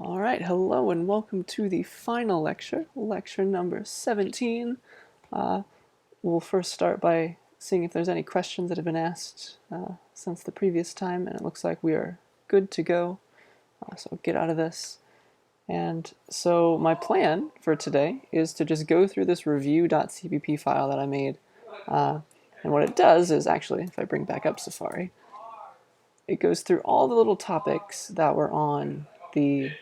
All right, hello and welcome to the final lecture, lecture number 17. We'll first start by seeing if there's any questions that have been asked since the previous time, and it looks like we are good to go. So I'll get out of this. And so my plan for today is to just go through this review.cpp file that I made. And what it does is actually, if I bring back up Safari, it goes through all the little topics that were on the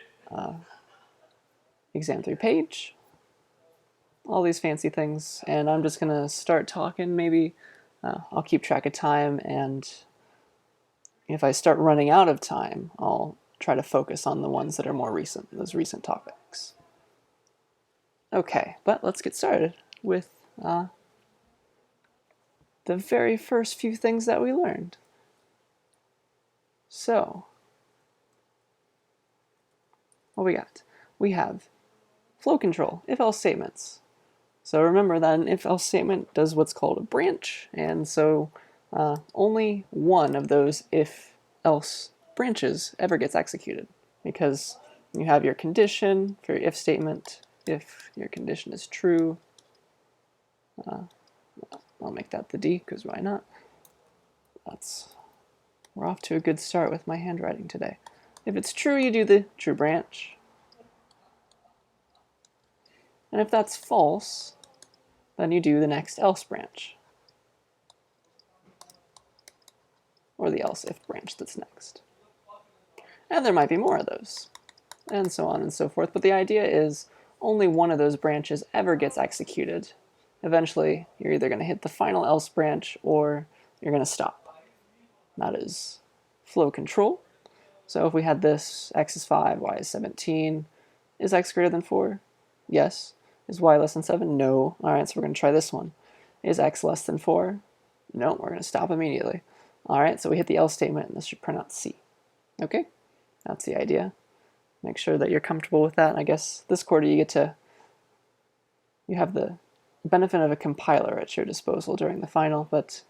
exam 3 page, all these fancy things, and I'm just gonna start talking. Maybe I'll keep track of time, and if I start running out of time, I'll try to focus on the ones that are more recent, those recent topics. Okay, but let's get started with the very first few things that we learned. So, what we got? We have flow control, if-else statements. So remember that an if-else statement does what's called a branch, and so only one of those if-else branches ever gets executed, because you have your condition for your if statement. If your condition is true, I'll make that the D, because why not? We're off to a good start with my handwriting today. If it's true, you do the true branch. And if that's false, then you do the next else branch, or the else if branch that's next. And there might be more of those, and so on and so forth. But the idea is only one of those branches ever gets executed. Eventually, you're either going to hit the final else branch or you're going to stop. That is flow control. So if we had this, x is 5, y is 17, is x greater than 4? Yes. Is y less than 7? No. All right, so we're going to try this one. Is x less than 4? No, we're going to stop immediately. All right, so we hit the else statement, and this should print out C. Okay, that's the idea. Make sure that you're comfortable with that. And I guess this quarter you have the benefit of a compiler at your disposal during the final, but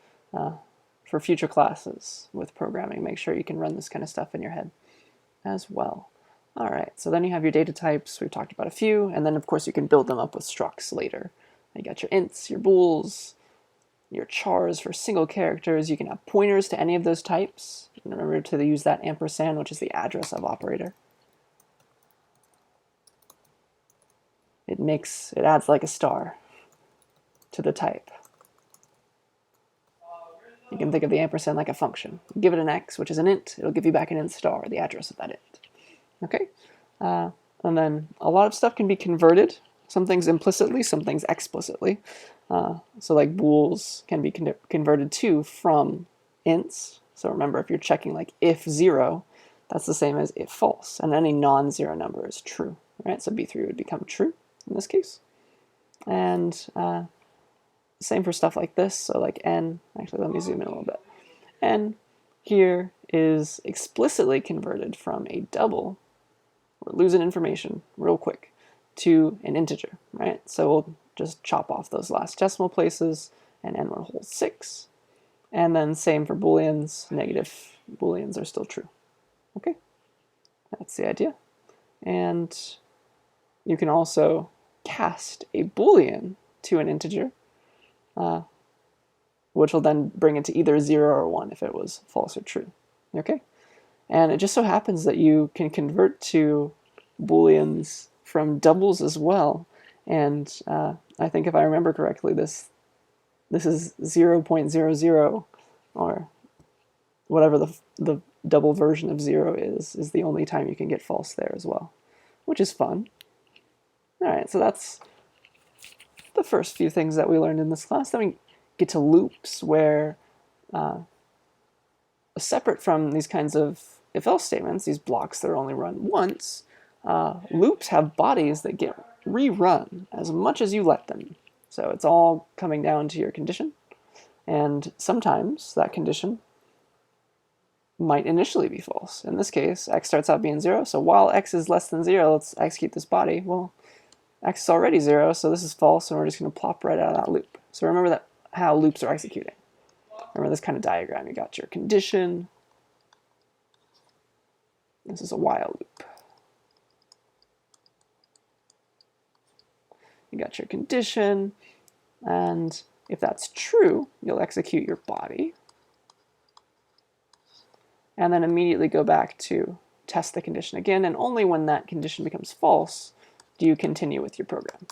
for future classes with programming, make sure you can run this kind of stuff in your head as well. All right, so then you have your data types. We've talked about a few, and then of course you can build them up with structs later. You got your ints, your bools, your chars for single characters. You can have pointers to any of those types. And remember to use that ampersand, which is the address of operator. It adds like a star to the type. You can think of the ampersand like a function. Give it an x, which is an int. It'll give you back an int star, the address of that int. Okay? And then a lot of stuff can be converted. Some things implicitly, some things explicitly. So like bools can be converted to from ints. So remember, if you're checking like if 0, that's the same as if false. And any non-zero number is true. Right? So B3 would become true in this case. And same for stuff like this. So like n, actually let me zoom in a little bit. N here is explicitly converted from a double, we're losing information real quick, to an integer, right? So we'll just chop off those last decimal places, and n will hold 6. And then same for booleans, negative booleans are still true. Okay, that's the idea. And you can also cast a boolean to an integer, which will then bring it to either 0 or 1 if it was false or true. Okay? And it just so happens that you can convert to booleans from doubles as well. And I think if I remember correctly, this is 0.00, or whatever the double version of 0 is the only time you can get false there as well, which is fun. All right, so that's the first few things that we learned in this class. Then we get to loops, where separate from these kinds of if-else statements, these blocks that are only run once, loops have bodies that get rerun as much as you let them. So it's all coming down to your condition, and sometimes that condition might initially be false. In this case, x starts out being 0, so while x is less than 0, let's execute this body. Well, x is already 0, so this is false, and we're just going to plop right out of that loop. So remember that how loops are executing. Remember this kind of diagram. You got your condition. This is a while loop. You got your condition, and if that's true, you'll execute your body, and then immediately go back to test the condition again, and only when that condition becomes false do you continue with your program.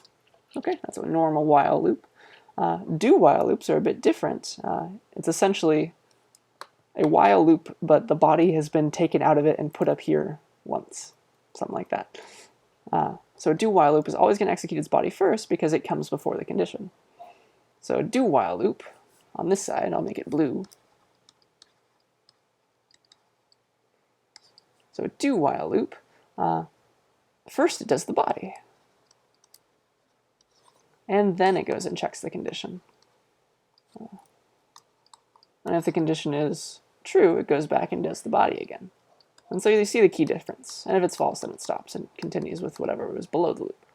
Okay, that's a normal while loop. Do while loops are a bit different. It's essentially a while loop, but the body has been taken out of it and put up here once, something like that. So a do while loop is always going to execute its body first because it comes before the condition. So a do while loop, on this side, I'll make it blue. So a do while loop, first it does the body, and then it goes and checks the condition. And if the condition is true, it goes back and does the body again. And so you see the key difference. And if it's false, then it stops and continues with whatever was below the loop.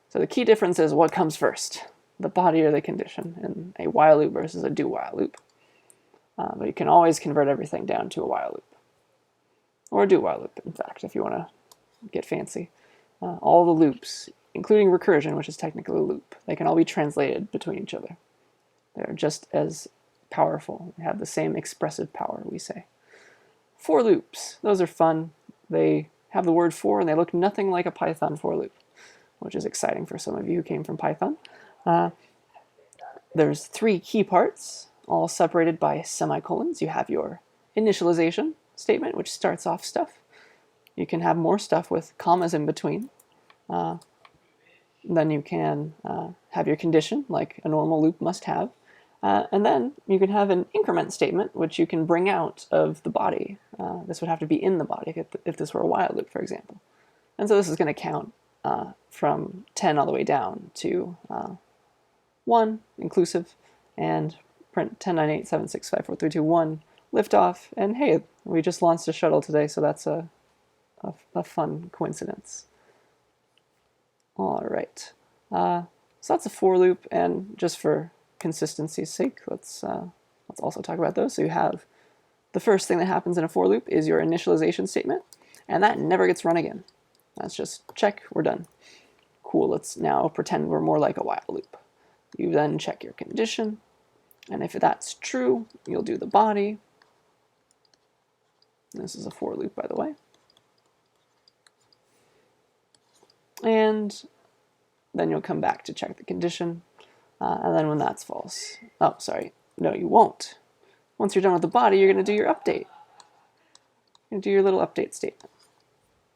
So the key difference is what comes first, the body or the condition, in a while loop versus a do while loop. But you can always convert everything down to a while loop. Or a do while loop, in fact, if you want to get fancy. All the loops, including recursion, which is technically a loop, they can all be translated between each other. They're just as powerful. They have the same expressive power, we say. For loops, those are fun. They have the word for, and they look nothing like a Python for loop, which is exciting for some of you who came from Python. There's 3 key parts, all separated by semicolons. You have your initialization statement, which starts off stuff. You can have more stuff with commas in between. Then you can have your condition, like a normal loop must have. And then you can have an increment statement, which you can bring out of the body. This would have to be in the body if this were a while loop, for example. And so this is going to count from 10 all the way down to 1, inclusive, and print 10, 9, 8, 7, 6, 5, 4, 3, 2, 1, lift off, and hey, we just launched a shuttle today, so that's a fun coincidence. All right. So that's a for loop, and just for consistency's sake, let's also talk about those. So you have the first thing that happens in a for loop is your initialization statement, and that never gets run again. That's just check, we're done. Cool, let's now pretend we're more like a while loop. You then check your condition, and if that's true, you'll do the body. This is a for loop, by the way. And then you'll come back to check the condition. And then when that's false, oh, sorry, no, you won't. Once you're done with the body, you're going to do your update. You're going to do your little update statement.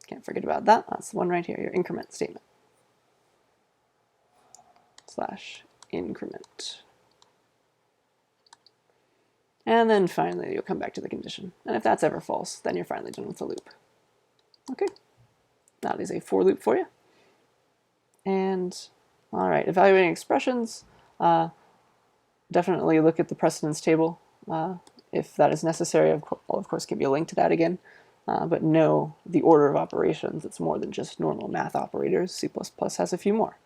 Can't forget about that. That's the one right here, your increment statement. /increment. And then finally, you'll come back to the condition. And if that's ever false, then you're finally done with the loop. Okay, that is a for loop for you. And all right, evaluating expressions. Definitely look at the precedence table if that is necessary. I'll of course give you a link to that again, but know the order of operations. It's more than just normal math operators. C++ has a few more.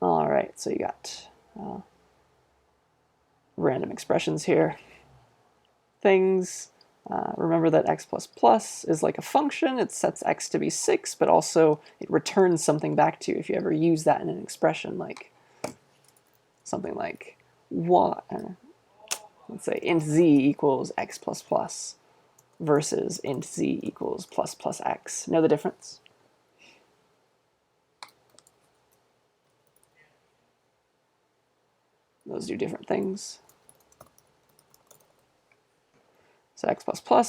All right, so you got random expressions here. Things. Remember that x++ is like a function. It sets x to be 6, but also it returns something back to you if you ever use that in an expression, like something like what, let's say int z equals x++ versus int z equals ++ x. Know the difference? Those do different things. So x++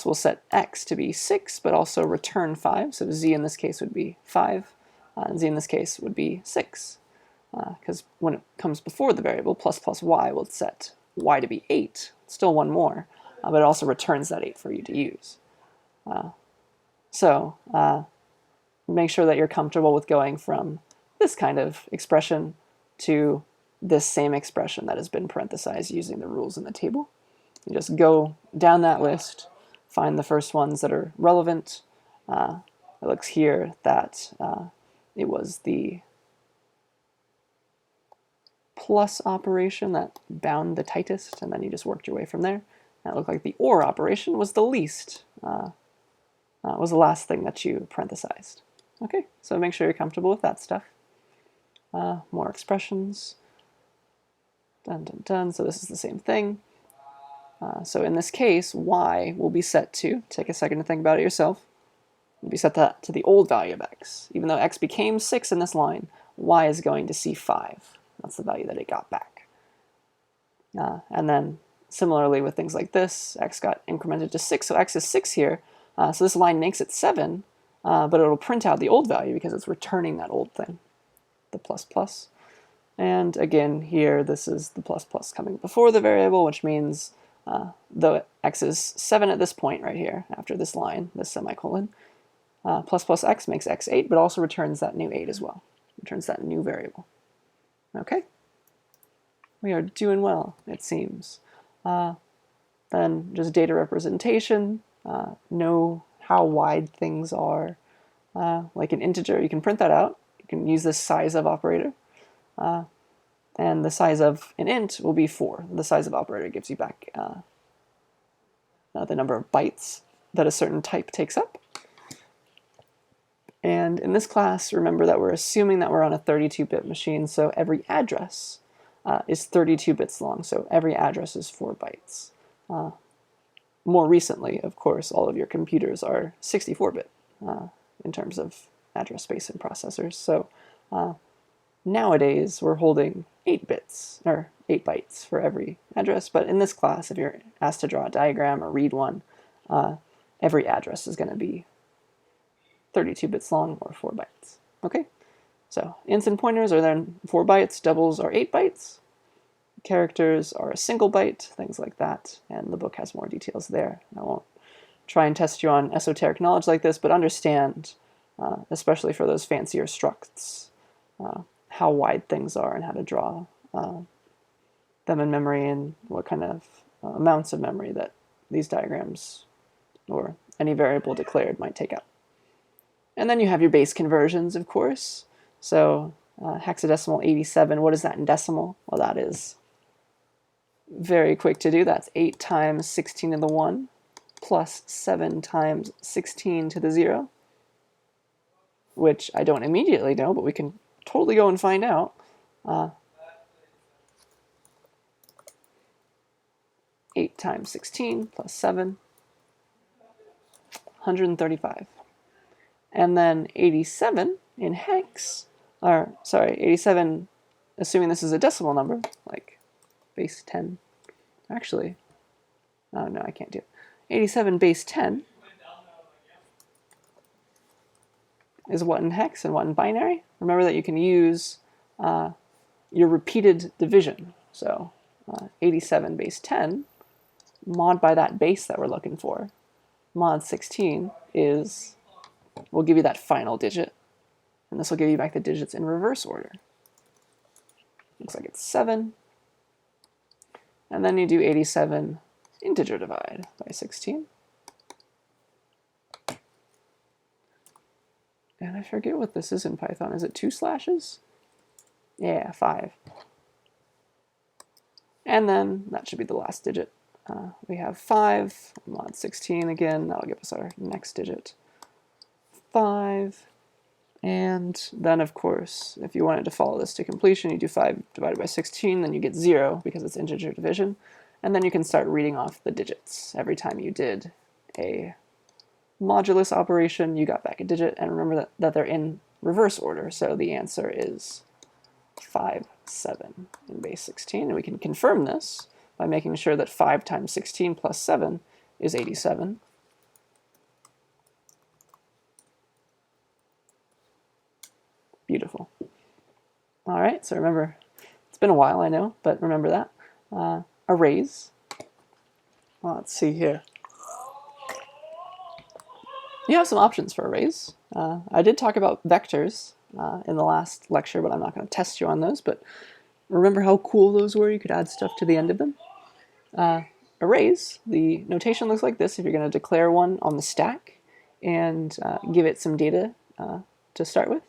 will set x to be 6, but also return 5. So z in this case would be 5, and z in this case would be 6. Because when it comes before the variable, ++ y will set y to be 8. Still one more, but it also returns that 8 for you to use. So make sure that you're comfortable with going from this kind of expression to this same expression that has been parenthesized using the rules in the table. You just go down that list, find the first ones that are relevant. It looks here that it was the plus operation that bound the tightest, and then you just worked your way from there. And it looked like the or operation was the least, was the last thing that you parenthesized. Okay, so make sure you're comfortable with that stuff. More expressions. Dun, dun, dun. So this is the same thing. So in this case, y will be set to, take a second to think about it yourself, will be set to the old value of x. Even though x became 6 in this line, y is going to see 5. That's the value that it got back. And then similarly with things like this, x got incremented to 6, so x is 6 here. So this line makes it 7, but it'll print out the old value because it's returning that old thing, the plus plus. And again, here, this is the plus plus coming before the variable, which means though x is 7 at this point right here, after this line, this semicolon, plus plus x makes x 8, but also returns that new 8 as well. Returns that new variable. Okay? We are doing well, it seems. Then just data representation, know how wide things are. Like an integer, you can print that out. You can use this size of operator. And the size of an int will be 4. The size of operator gives you back the number of bytes that a certain type takes up. And in this class, remember that we're assuming that we're on a 32-bit machine, so every address is 32 bits long, so every address is 4 bytes. More recently, of course, all of your computers are 64-bit in terms of address space and processors. So nowadays, we're holding 8 bits, or 8 bytes for every address, but in this class, if you're asked to draw a diagram or read one, every address is going to be 32 bits long or 4 bytes. Okay, so ints and pointers are then 4 bytes, doubles are 8 bytes, characters are a single byte, things like that, and the book has more details there. I won't try and test you on esoteric knowledge like this, but understand, especially for those fancier structs, how wide things are and how to draw them in memory and what kind of amounts of memory that these diagrams or any variable declared might take up. And then you have your base conversions, of course. So hexadecimal 87, what is that in decimal? Well, that is very quick to do. That's 8 times 16 to the 1 plus 7 times 16 to the 0, which I don't immediately know, but we can totally go and find out. 8 times 16 plus 7, 135. And then 87 in hex, or sorry, 87, assuming this is a decimal number, like base 10. Actually, oh no, I can't do it. 87 base 10 is what in hex and what in binary. Remember that you can use your repeated division. So 87 base 10, mod by that base that we're looking for. Mod 16 is, will give you that final digit, and this will give you back the digits in reverse order. Looks like it's 7. And then you do 87 integer divide by 16. And I forget what this is in Python. Is it 2 slashes? Yeah, 5. And then that should be the last digit. We have 5, mod 16 again. That'll give us our next digit. 5. And then, of course, if you wanted to follow this to completion, you do 5 divided by 16, then you get 0 because it's integer division. And then you can start reading off the digits. Every time you did a modulus operation, you got back a digit. And remember that they're in reverse order, so the answer is 5, 7 in base 16. And we can confirm this by making sure that 5 times 16 plus 7 is 87. Beautiful. All right, so remember, it's been a while, I know, but remember that. Arrays. Well, let's see here. You have some options for arrays. I did talk about vectors in the last lecture, but I'm not going to test you on those. But remember how cool those were? You could add stuff to the end of them. Arrays, the notation looks like this if you're going to declare one on the stack and give it some data to start with.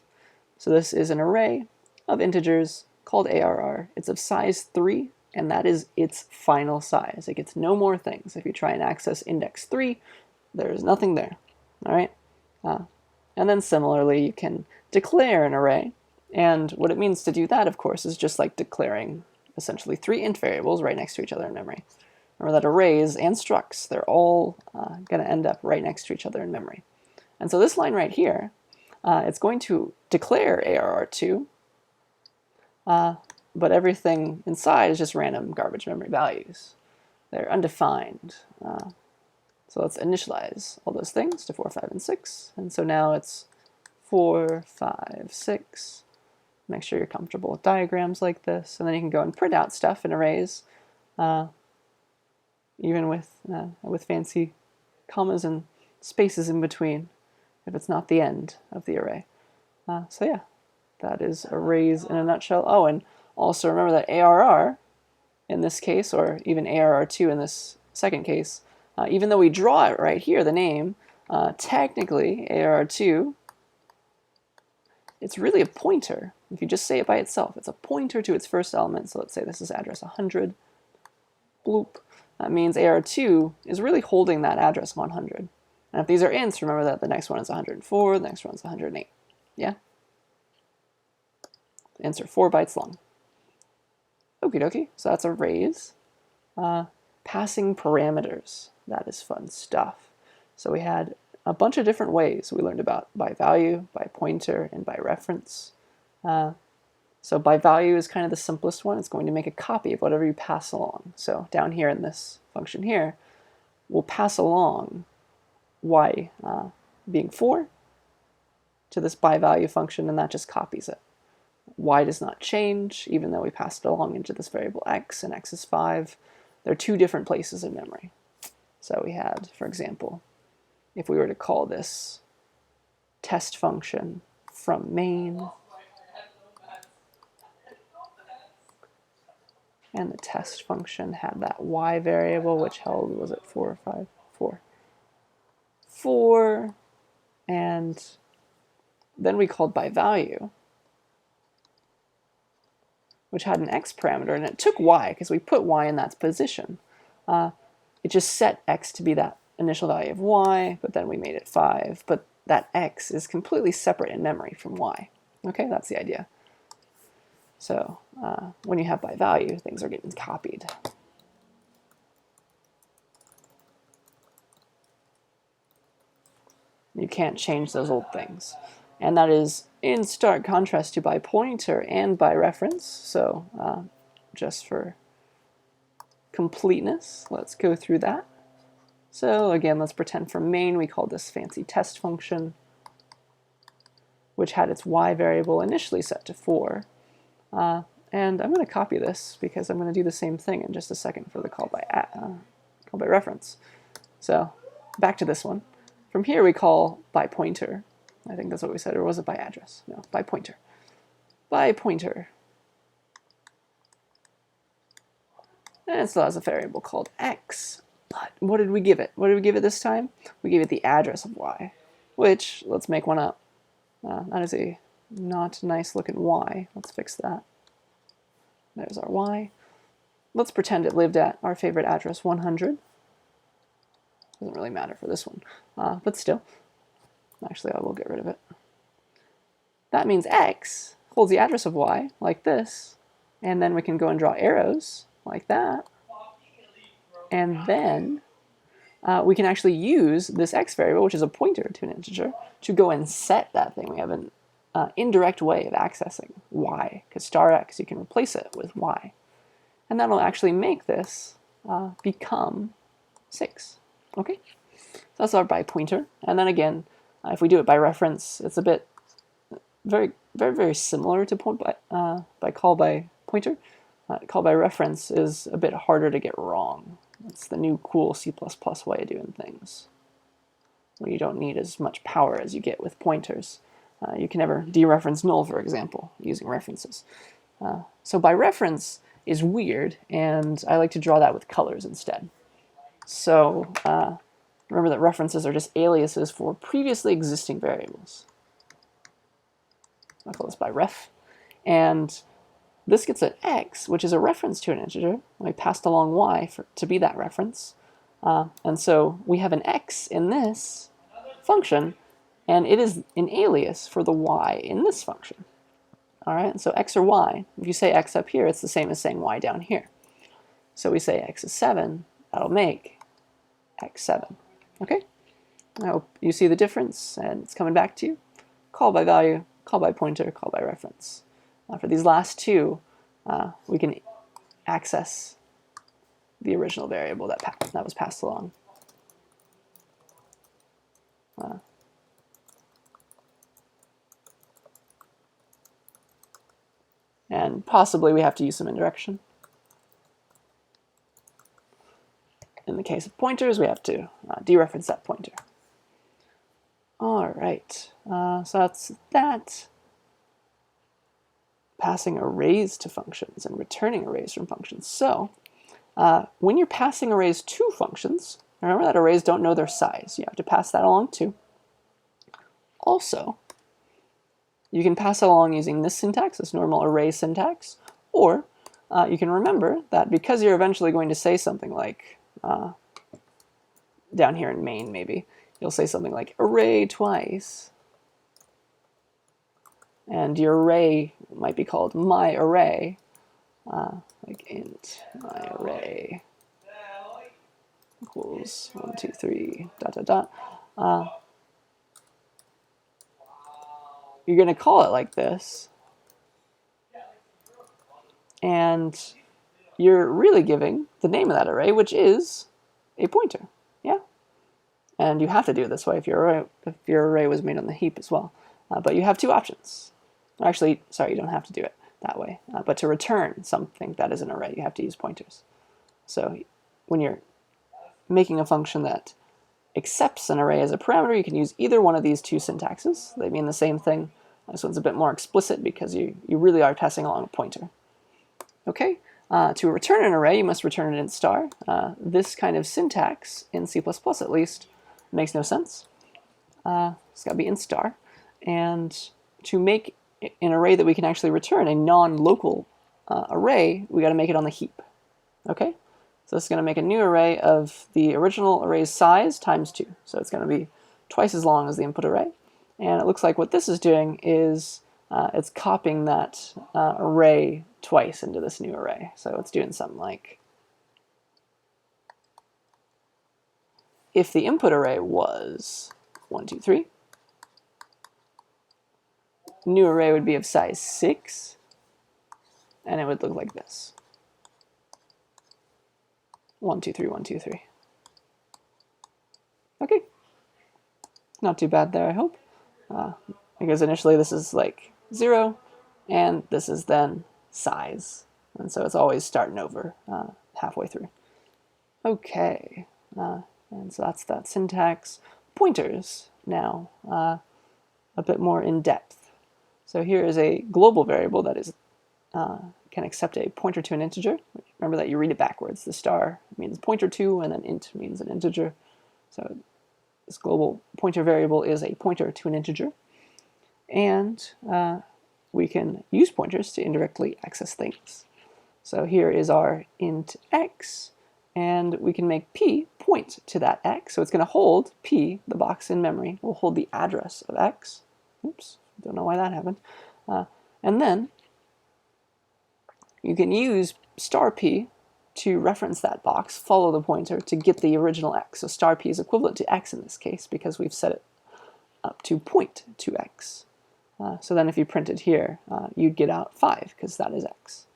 So this is an array of integers called ARR. It's of size 3, and that is its final size. It gets no more things. If you try and access index 3, there's nothing there. All right? And then similarly, you can declare an array And what it means to do that, of course, is just like declaring essentially 3 int variables right next to each other in memory. Remember that arrays and structs, they're all going to end up right next to each other in memory. And so this line right here, it's going to declare ARR2, but everything inside is just random garbage memory values. They're undefined. So let's initialize all those things to 4, 5, and 6. And so now it's 4, 5, 6. Make sure you're comfortable with diagrams like this. And then you can go and print out stuff in arrays, even with fancy commas and spaces in between, if it's not the end of the array. So yeah, that is arrays in a nutshell. Oh, and also remember that ARR in this case, or even ARR2 in this second case, even though we draw it right here, the name, technically ARR2, it's really a pointer. If you just say it by itself, it's a pointer to its first element. So let's say this is address 100. Bloop. That means AR2 is really holding that address 100. And if these are ints, remember that the next one is 104, the next one is 108. Yeah? Ints are 4 bytes long. Okie dokie. So that's arrays. Passing parameters. That is fun stuff. So we had a bunch of different ways we learned about by value, by pointer, and by reference. So by value is kind of the simplest one. It's going to make a copy of whatever you pass along. So down here in this function here, we'll pass along y being 4 to this by value function, and that just copies it. Y does not change, even though we passed it along into this variable x, and x is 5. They're 2 different places in memory. So we had, for example, if we were to call this test function from main, and the test function had that y variable, which held, was it 4 or 5? 4. 4, and then we called by value, which had an x parameter, and it took y, because we put y in that position. It just set x to be that initial value of y, but then we made it 5. But that x is completely separate in memory from y. Okay, that's the idea. So when you have by value, things are getting copied. You can't change those old things. And that is in stark contrast to by pointer and by reference. So just for completeness, let's go through that. So again, let's pretend for main we call this fancy test function, which had its y variable initially set to 4. And I'm going to copy this because I'm going to do the same thing in just a second for the call by reference. So back to this one. From here we call by pointer. I think that's what we said, or was it by address? No, by pointer. By pointer. And it still has a variable called x. But what did we give it? What did we give it this time? We gave it the address of y, which, let's make one up. That is a not nice looking y. Let's fix that. There's our y. Let's pretend it lived at our favorite address 100. Doesn't really matter for this one, but still. Actually, I will get rid of it. That means x holds the address of y, like this, and then we can go and draw arrows, like that, and then we can actually use this x variable, which is a pointer to an integer, to go and set that thing. We have an indirect way of accessing y, because star x, you can replace it with y. And that'll actually make this become 6. Okay? So that's our by pointer. And then again, if we do it by reference, it's a bit very similar to call by pointer. Call by reference is a bit harder to get wrong. It's the new cool C++ way of doing things, where you don't need as much power as you get with pointers. You can never dereference null, for example, using references. So by reference is weird, and I like to draw that with colors instead. So remember that references are just aliases for previously existing variables. I'll call this by ref. And this gets an x, which is a reference to an integer. And we passed along y to be that reference. And so we have an x in this function, and it is an alias for the y in this function. All right, so x or y, if you say x up here, it's the same as saying y down here. So we say x is 7, that'll make x7. Okay? I hope you see the difference and it's coming back to you. Call by value, call by pointer, call by reference. For these last two, we can access the original variable that was passed along. And possibly we have to use some indirection. In the case of pointers, we have to dereference that pointer. All right, so that's that. Passing arrays to functions and returning arrays from functions. So when you're passing arrays to functions, remember that arrays don't know their size. You have to pass that along too. Also, you can pass it along using this syntax, this normal array syntax, or you can remember that because you're eventually going to say something like, down here in main maybe, you'll say something like array twice. And your array might be called my array, like int my array equals 1, 2, 3, ... You're going to call it like this, and you're really giving the name of that array, which is a pointer. Yeah, and you have to do it this way if your array was made on the heap as well. But you have two options. Actually, sorry, you don't have to do it that way. But to return something that is an array, you have to use pointers. So when you're making a function that accepts an array as a parameter, you can use either one of these two syntaxes. They mean the same thing. This one's a bit more explicit because you really are passing along a pointer. Okay, to return an array, you must return an int star. This kind of syntax, in C++ at least, makes no sense. It's got to be int star. And to make an array that we can actually return, a non-local array, we got to make it on the heap. Okay? So this is going to make a new array of the original array's size times 2. So it's going to be twice as long as the input array. And it looks like what this is doing is it's copying that array twice into this new array. So it's doing something like, if the input array was 1, 2, 3, new array would be of size 6, and it would look like this. 1, 2, 3, 1, 2, 3. Okay. Not too bad there, I hope. Because initially this is like 0, and this is then size. And so it's always starting over halfway through. Okay. And so that's that syntax. Pointers now, a bit more in depth. So here is a global variable that is can accept a pointer to an integer. Remember that you read it backwards. The star means pointer to, and then int means an integer. So this global pointer variable is a pointer to an integer. And we can use pointers to indirectly access things. So here is our int x, and we can make p point to that x. So it's going to hold p, the box in memory, will hold the address of x. Oops, don't know why that happened. And then you can use star p to reference that box, follow the pointer to get the original x. So star p is equivalent to x in this case because we've set it up to point to x. So then if you printed here, you'd get out 5 because that is x.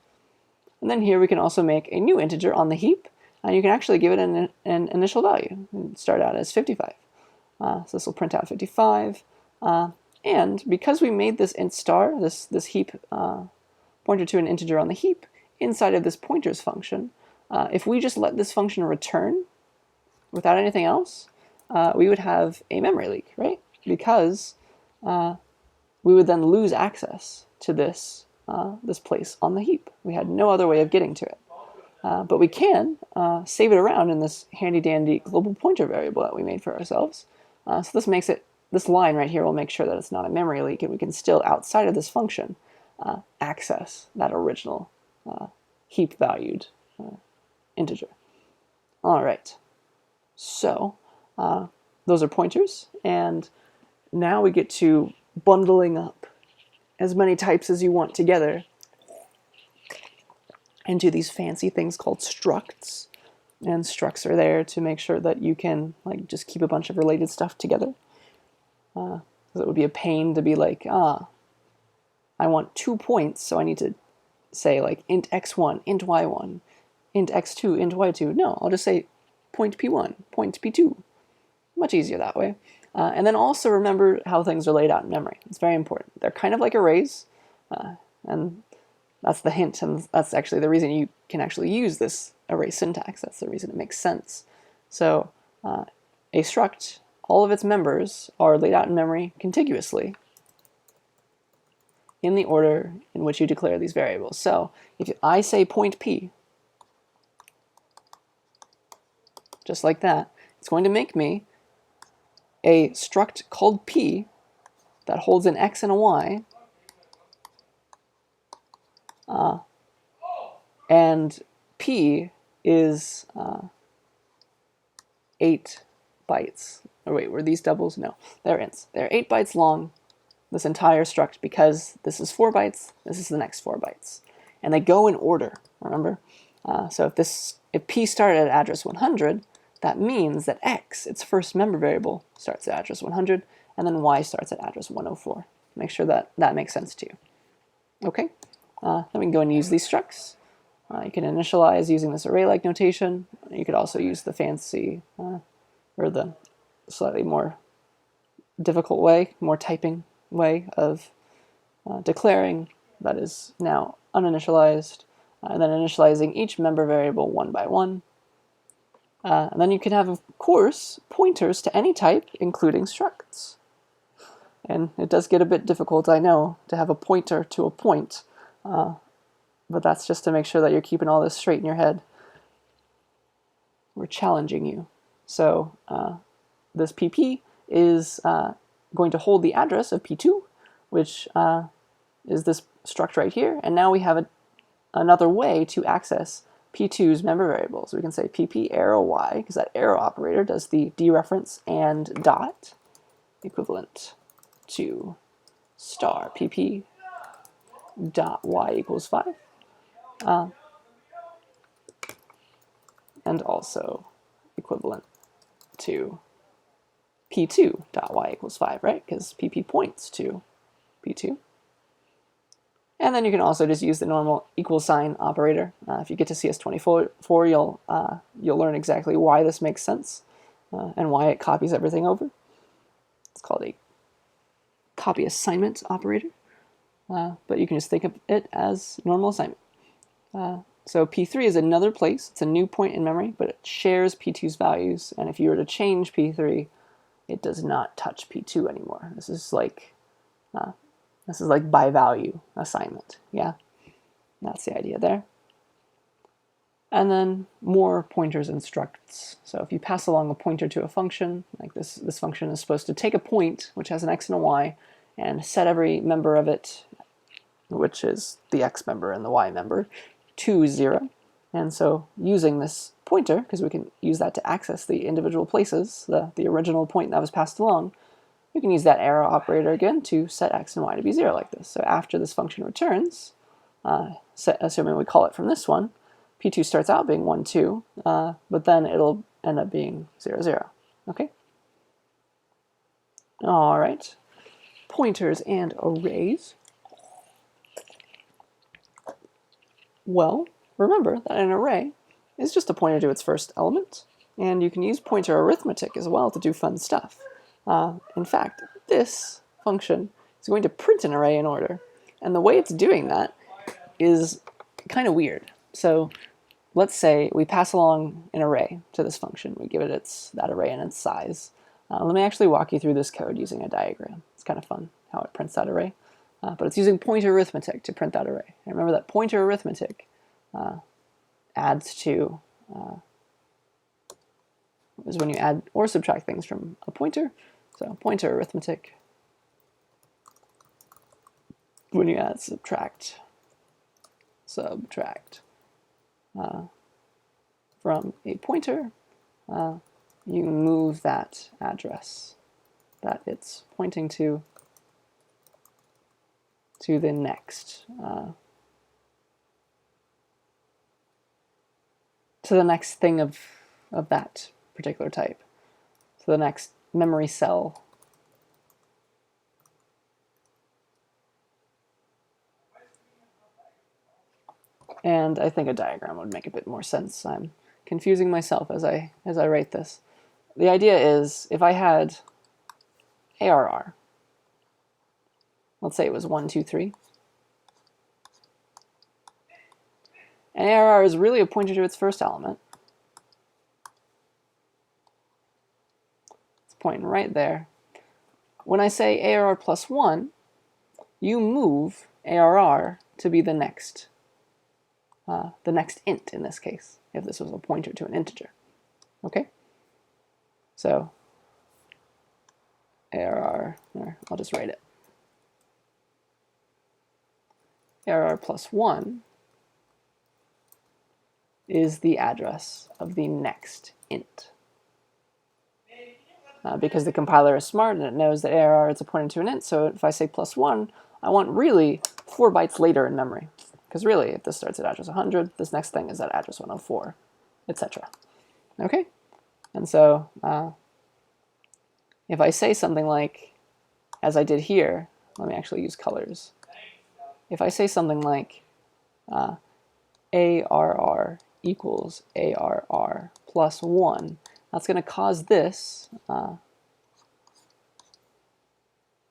And then here we can also make a new integer on the heap, and you can actually give it an initial value. Start out as 55. So this will print out 55. And because we made this int star, this heap pointer to an integer on the heap, inside of this pointers function, if we just let this function return without anything else, we would have a memory leak, right? Because we would then lose access to this place on the heap. We had no other way of getting to it. But we can save it around in this handy-dandy global pointer variable that we made for ourselves. So this makes it, this line right here will make sure that it's not a memory leak, and we can still, outside of this function, access that original heap-valued integer. All right, so those are pointers, and now we get to bundling up as many types as you want together into these fancy things called structs. And structs are there to make sure that you can like just keep a bunch of related stuff together. Because it would be a pain to be like, I want 2 points, so I need to say like int x1, int y1, int x2, int y2. No, I'll just say point p1, point p2. Much easier that way. And then also remember how things are laid out in memory. It's very important. They're kind of like arrays, and that's the hint, and that's actually the reason you can actually use this array syntax. That's the reason it makes sense. So a struct, all of its members are laid out in memory contiguously in the order in which you declare these variables. So if I say point p, just like that, it's going to make me a struct called p that holds an x and a y, and p is 8 bytes. Or wait, were these doubles? No, they're ints. They're 8 bytes long, this entire struct, because this is 4 bytes, this is the next 4 bytes. And they go in order, remember? So if p started at address 100, that means that x, its first member variable, starts at address 100, and then y starts at address 104. Make sure that that makes sense to you. Okay, then we can go and use these structs. You can initialize using this array-like notation. You could also use the fancy, or the slightly more difficult way, more typing way of declaring that is now uninitialized, and then initializing each member variable one by one. And then you can have, of course, pointers to any type, including structs. And it does get a bit difficult, I know, to have a pointer to a point, but that's just to make sure that you're keeping all this straight in your head. We're challenging you. So this pp is going to hold the address of p2, which is this struct right here, and now we have another way to access p2's member variables. We can say pp arrow y, because that arrow operator does the dereference and dot, equivalent to star pp dot y equals 5, and also equivalent to p2 dot y equals 5, right? Because pp points to p2. And then you can also just use the normal equal sign operator. If you get to CS24, you'll learn exactly why this makes sense and why it copies everything over. It's called a copy assignment operator, but you can just think of it as normal assignment. So P3 is another place. It's a new point in memory, but it shares P2's values. And if you were to change P3, it does not touch P2 anymore. This is like by value assignment. Yeah, that's the idea there. And then more pointers and structs. So if you pass along a pointer to a function, like this function is supposed to take a point, which has an x and a y, and set every member of it, which is the x member and the y member, to 0. And so using this pointer, because we can use that to access the individual places, the original point that was passed along, we can use that arrow operator again to set x and y to be 0 like this. So after this function returns, assuming we call it from this one, P2 starts out being 1, 2, but then it'll end up being 0, 0. Okay? All right. Pointers and arrays. Well, remember that an array is just a pointer to its first element, and you can use pointer arithmetic as well to do fun stuff. In fact, this function is going to print an array in order, and the way it's doing that is kind of weird. So let's say we pass along an array to this function. We give it that array and its size. Let me actually walk you through this code using a diagram. It's kind of fun how it prints that array. But it's using pointer arithmetic to print that array. And remember that pointer arithmetic adds to, is when you add or subtract things from a pointer. So pointer arithmetic, when you add subtract from a pointer, you move that address that it's pointing to to the next thing of that particular type, to the next memory cell. And I think a diagram would make a bit more sense. I'm confusing myself as I write this. The idea is, if I had ARR, let's say it was 1, 2, 3, and ARR is really a pointer to its first element. It's pointing right there. When I say ARR plus 1, you move ARR to be the next int in this case, if this was a pointer to an integer. Okay? So ARR, or I'll just write it. ARR plus 1 is the address of the next int. Because the compiler is smart and it knows that ARR is a pointer to an int, so if I say plus 1, I want really 4 bytes later in memory. Because really, if this starts at address 100, this next thing is at address 104, etc. Okay? And so if I say something like, as I did here, let me actually use colors. If I say something like ARR equals ARR plus 1, that's going to cause this,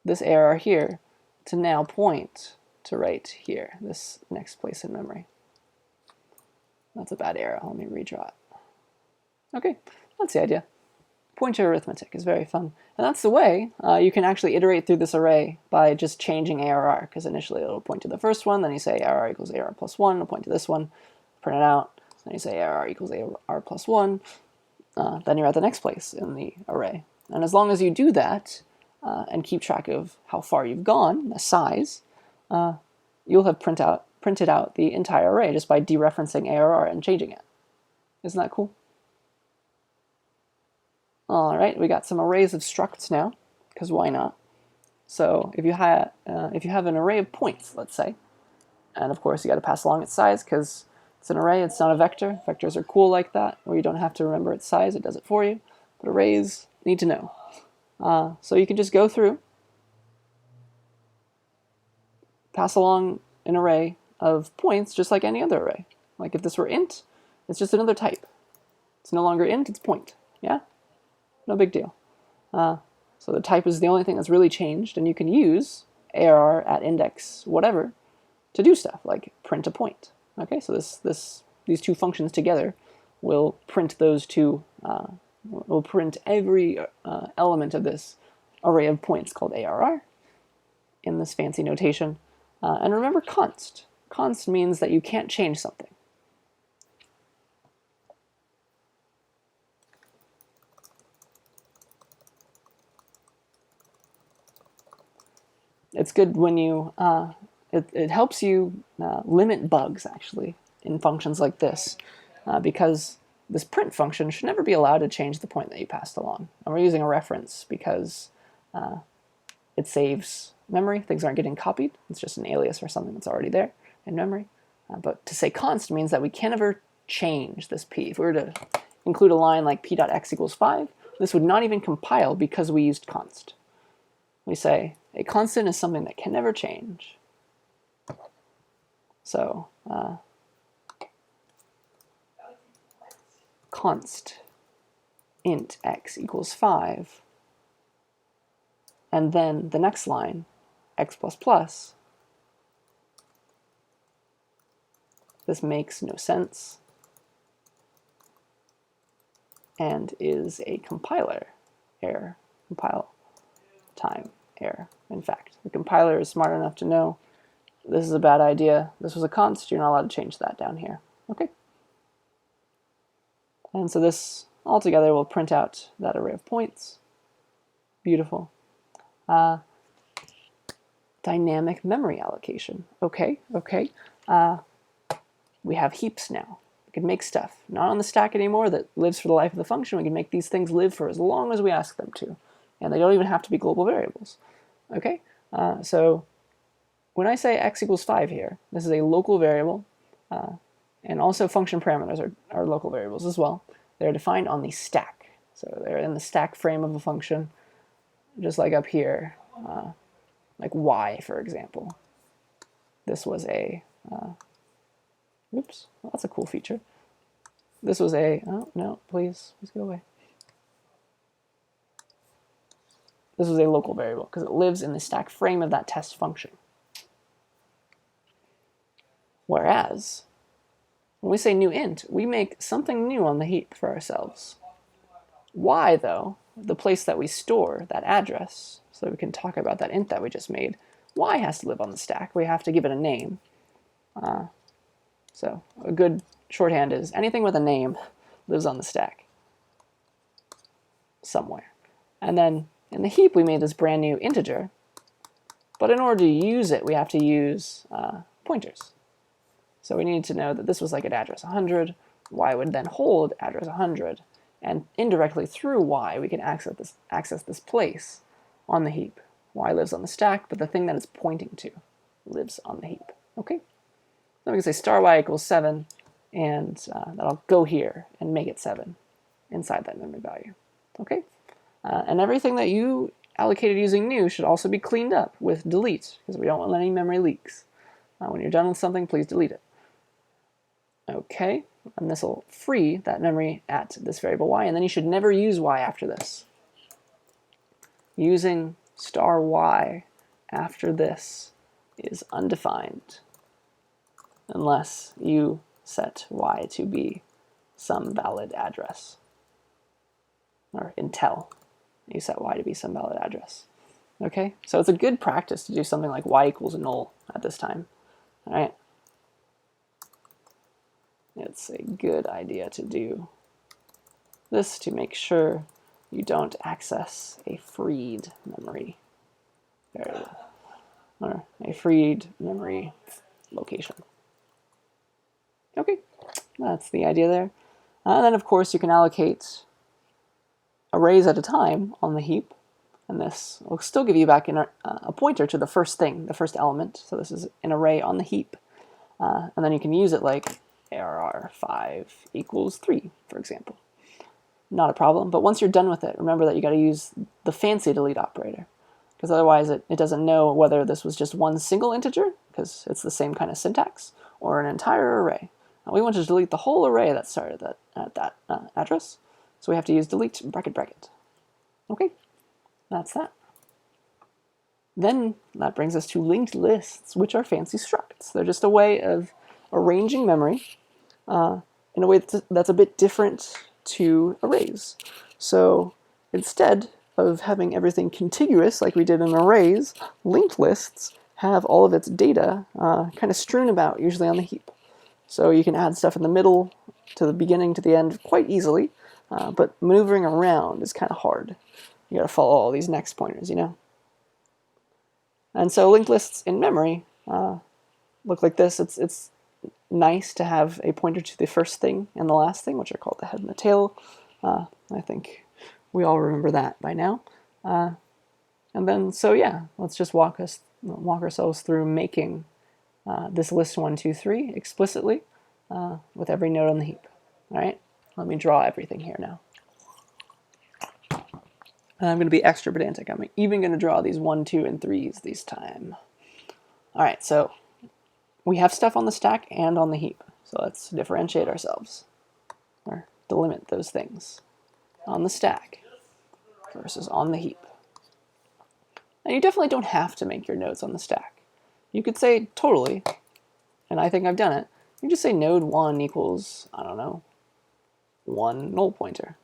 this ARR here to now point to right here, this next place in memory. That's a bad arrow. Let me redraw it. Okay, that's the idea. Pointer arithmetic is very fun. And that's the way you can actually iterate through this array by just changing ARR, because initially it'll point to the first one, then you say ARR equals ARR plus 1, it'll point to this one, print it out, then you say ARR equals ARR plus 1, then you're at the next place in the array. And as long as you do that and keep track of how far you've gone, the size, you'll have printed out the entire array just by dereferencing ARR and changing it. Isn't that cool? All right, we got some arrays of structs now, because why not? So if you have an array of points, let's say, and of course you got to pass along its size because it's an array, it's not a vector. Vectors are cool like that, where you don't have to remember its size, it does it for you. But arrays need to know. So you can just go through, pass along an array of points just like any other array. Like if this were int, it's just another type. It's no longer int, it's point. Yeah? No big deal. So the type is the only thing that's really changed, and you can use ARR at index whatever to do stuff like print a point. Okay, so these two functions together will print those two. Will print every element of this array of points called ARR in this fancy notation. And remember const. Const means that you can't change something. It's good when you, it helps you limit bugs, actually, in functions like this, because this print function should never be allowed to change the point that you passed along. And we're using a reference because it saves memory. Things aren't getting copied. It's just an alias for something that's already there in memory. But to say const means that we can never change this p. If we were to include a line like p.x equals 5, this would not even compile because we used const. We say a constant is something that can never change. So const int x equals 5, and then the next line, x plus plus. This makes no sense and is a compiler error, compile time error. In fact, the compiler is smart enough to know this is a bad idea. This was a const, you're not allowed to change that down here. Okay. And so this altogether will print out that array of points. Beautiful. Dynamic memory allocation. Okay. We have heaps now. We can make stuff, not on the stack anymore, that lives for the life of the function. We can make these things live for as long as we ask them to. And they don't even have to be global variables. Okay? So when I say x equals 5 here, this is a local variable, and also function parameters are local variables as well. They're defined on the stack. So they're in the stack frame of a function, just like up here, like y, for example. This was a, oops, well, that's a cool feature. This was a, oh, no, please go away. This was a local variable because it lives in the stack frame of that test function. Whereas, when we say new int, we make something new on the heap for ourselves. Y, though, the place that we store that address, so we can talk about that int that we just made, y has to live on the stack. We have to give it a name. So a good shorthand is anything with a name lives on the stack somewhere. And then in the heap, we made this brand new integer. But in order to use it, we have to use pointers. So we need to know that this was like at address 100. Y would then hold address 100. And indirectly through y, we can access this place on the heap. Y lives on the stack, but the thing that it's pointing to lives on the heap. Okay? So we can say star y equals 7, and that'll go here and make it 7 inside that memory value. Okay? And everything that you allocated using new should also be cleaned up with delete, because we don't want any memory leaks. When you're done with something, please delete it. Okay, and this will free that memory at this variable y, and then you should never use y after this. Using star y after this is undefined unless you set y to be some valid address, or until you set y to be some valid address. Okay, so it's a good practice to do something like y equals null at this time. All right. It's a good idea to do this to make sure you don't access a freed memory variable or a freed memory location. Okay, that's the idea there. And then, of course, you can allocate arrays at a time on the heap, and this will still give you back a pointer to the first thing, the first element. So this is an array on the heap, and then you can use it like ARR5 equals 3, for example. Not a problem, but once you're done with it, remember that you got to use the fancy delete operator, because otherwise it doesn't know whether this was just one single integer, because it's the same kind of syntax, or an entire array. Now we want to delete the whole array that started at that address, so we have to use delete bracket bracket. Okay, that's that. Then that brings us to linked lists, which are fancy structs. They're just a way of arranging memory in a way that's a bit different to arrays. So instead of having everything contiguous like we did in arrays, linked lists have all of its data kind of strewn about, usually on the heap. So you can add stuff in the middle to the beginning to the end quite easily, but maneuvering around is kind of hard. You gotta follow all these next pointers, you know? And so linked lists in memory look like this. It's nice to have a pointer to the first thing and the last thing, which are called the head and the tail. I think we all remember that by now. And then, so yeah, let's just walk ourselves through making this list 1, 2, 3 explicitly with every node on the heap. All right, let me draw everything here now. And I'm going to be extra pedantic. I'm even going to draw these 1, 2, and 3s this time. All right, so we have stuff on the stack and on the heap. So let's differentiate ourselves, or delimit those things on the stack versus on the heap. And you definitely don't have to make your nodes on the stack. You could say totally, and I think I've done it, you just say node 1 equals, I don't know, 1 null pointer.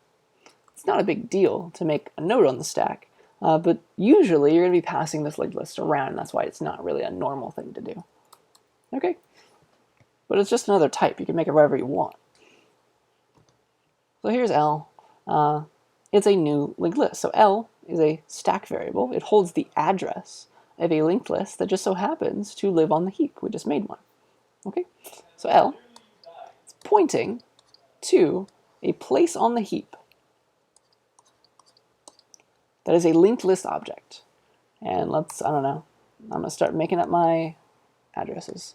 It's not a big deal to make a node on the stack, but usually you're going to be passing this linked list around, and that's why it's not really a normal thing to do. Okay, but it's just another type. You can make it wherever you want. So here's L. It's a new linked list. So L is a stack variable. It holds the address of a linked list that just so happens to live on the heap. We just made one. Okay, so L is pointing to a place on the heap that is a linked list object. And let's, I don't know, I'm going to start making up my addresses.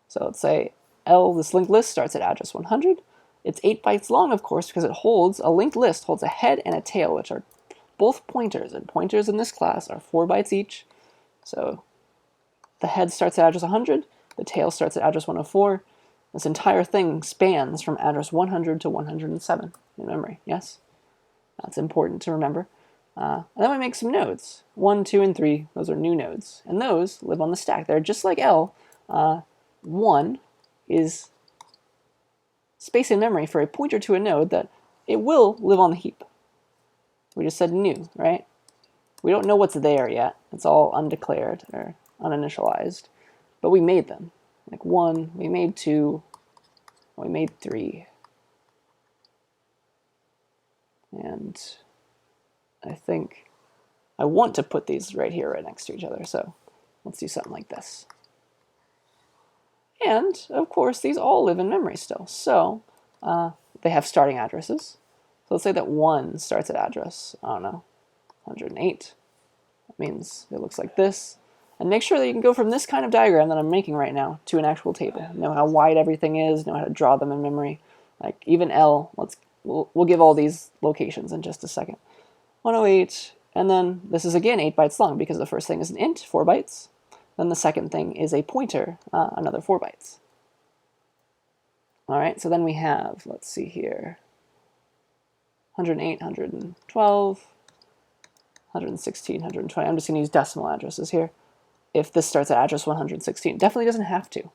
So let's say L, this linked list, starts at address 100. It's 8 bytes long, of course, because it holds a linked list, holds a head and a tail, which are both pointers. And pointers in this class are 4 bytes each. So the head starts at address 100. The tail starts at address 104. This entire thing spans from address 100 to 107 in memory. Yes? That's important to remember. And then we make some nodes. 1, 2, and 3. Those are new nodes. And those live on the stack. They're just like L. 1 is space in memory for a pointer to a node that it will live on the heap. We just said new, right? We don't know what's there yet. It's all undeclared or uninitialized. But we made them. Like 1, we made 2, we made 3. And I think I want to put these right here, right next to each other. So let's do something like this. And, of course, these all live in memory still. So they have starting addresses. So let's say that 1 starts at address, I don't know, 108. That means it looks like this. And make sure that you can go from this kind of diagram that I'm making right now to an actual table. Know how wide everything is, know how to draw them in memory. Like even L, we'll give all these locations in just a second. 108, and then this is again 8 bytes long because the first thing is an int, 4 bytes. Then the second thing is a pointer, another 4 bytes. All right, so then we have, let's see here, 108, 112, 116, 120. I'm just going to use decimal addresses here. If this starts at address 116, definitely doesn't have to.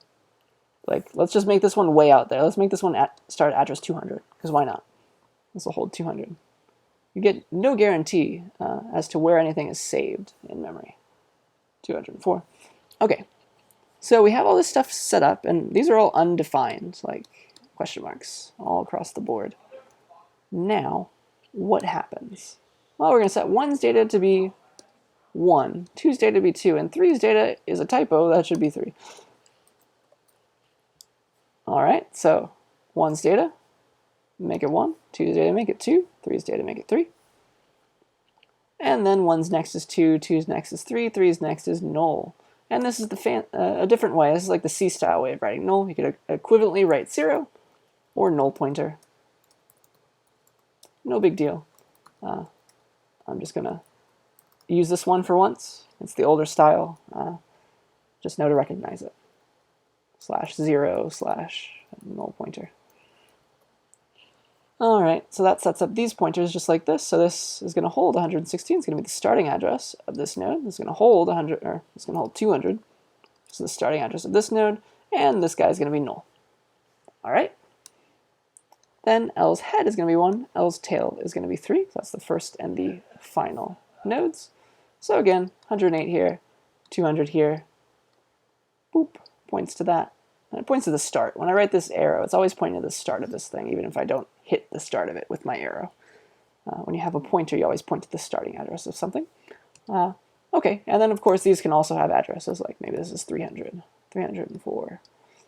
Like, let's just make this one way out there. Let's make this one start at address 200, because why not? This will hold 200. You get no guarantee as to where anything is saved in memory. 204. Okay, so we have all this stuff set up, and these are all undefined, like question marks all across the board. Now, what happens? Well, we're going to set 1's data to be 1, 2's data to be 2, and 3's data is a typo, that should be 3. All right, so 1's data, make it 1, 2's data, make it 2, 3's data, make it 3. And then 1's next is 2, 2's next is 3, 3's next is null. And this is a different way. This is like the C-style way of writing null. You could equivalently write 0 or null pointer. No big deal. I'm just going to use this one for once. It's the older style. Just know to recognize it. /0/null pointer. All right, so that sets up these pointers just like this. So this is going to hold 116. It's going to be the starting address of this node. It's going to hold 100, or it's going to hold 200. So the starting address of this node, and this guy is going to be null. All right. Then L's head is going to be 1. L's tail is going to be 3. So that's the first and the final nodes. So again, 108 here, 200 here. Boop, points to that. And it points to the start. When I write this arrow, it's always pointing to the start of this thing, even if I don't hit the start of it with my arrow. When you have a pointer, you always point to the starting address of something. Okay, and then of course these can also have addresses, like maybe this is 300, 304.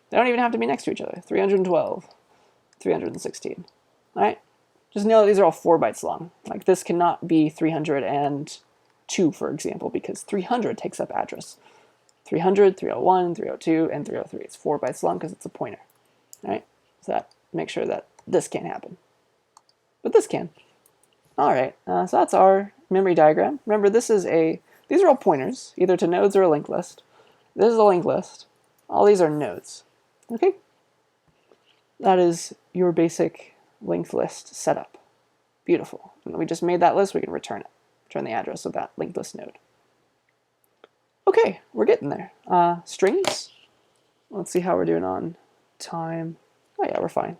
They don't even have to be next to each other. 312, 316. All right, just know that these are all 4 bytes long. Like this cannot be 302, for example, because 300 takes up address. 300, 301, 302, and 303. It's 4 bytes long because it's a pointer. All right, so that make sure that this can't happen, but this can. All right, so that's our memory diagram. Remember, these are all pointers, either to nodes or a linked list. This is a linked list. All these are nodes. Okay, that is your basic linked list setup. Beautiful. And we just made that list. We can return it. Return the address of that linked list node. Okay, we're getting there. Strings. Let's see how we're doing on time. Oh yeah, we're fine.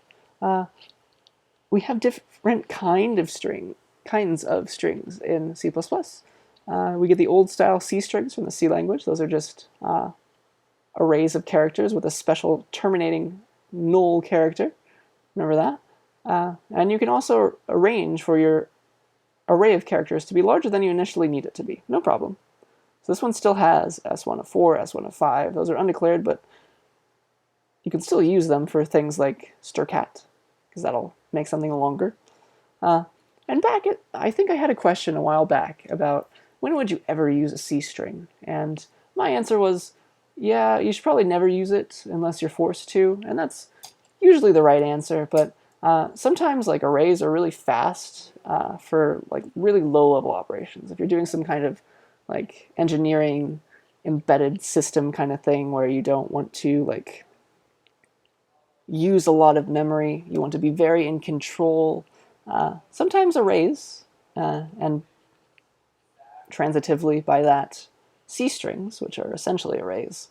We have different kinds of strings in C++. We get the old style C strings from the C language. Those are just arrays of characters with a special terminating null character. Remember that? And you can also arrange for your array of characters to be larger than you initially need it to be. No problem. So this one still has S1 of 4, S1 of 5. Those are undeclared, but you can still use them for things like strcat, because that'll make something longer. And I think I had a question a while back about when would you ever use a C string? And my answer was, yeah, you should probably never use it unless you're forced to, and that's usually the right answer, but sometimes like arrays are really fast for like really low level operations. If you're doing some kind of like engineering embedded system kind of thing where you don't want to like use a lot of memory, you want to be very in control, sometimes arrays and transitively by that C strings, which are essentially arrays,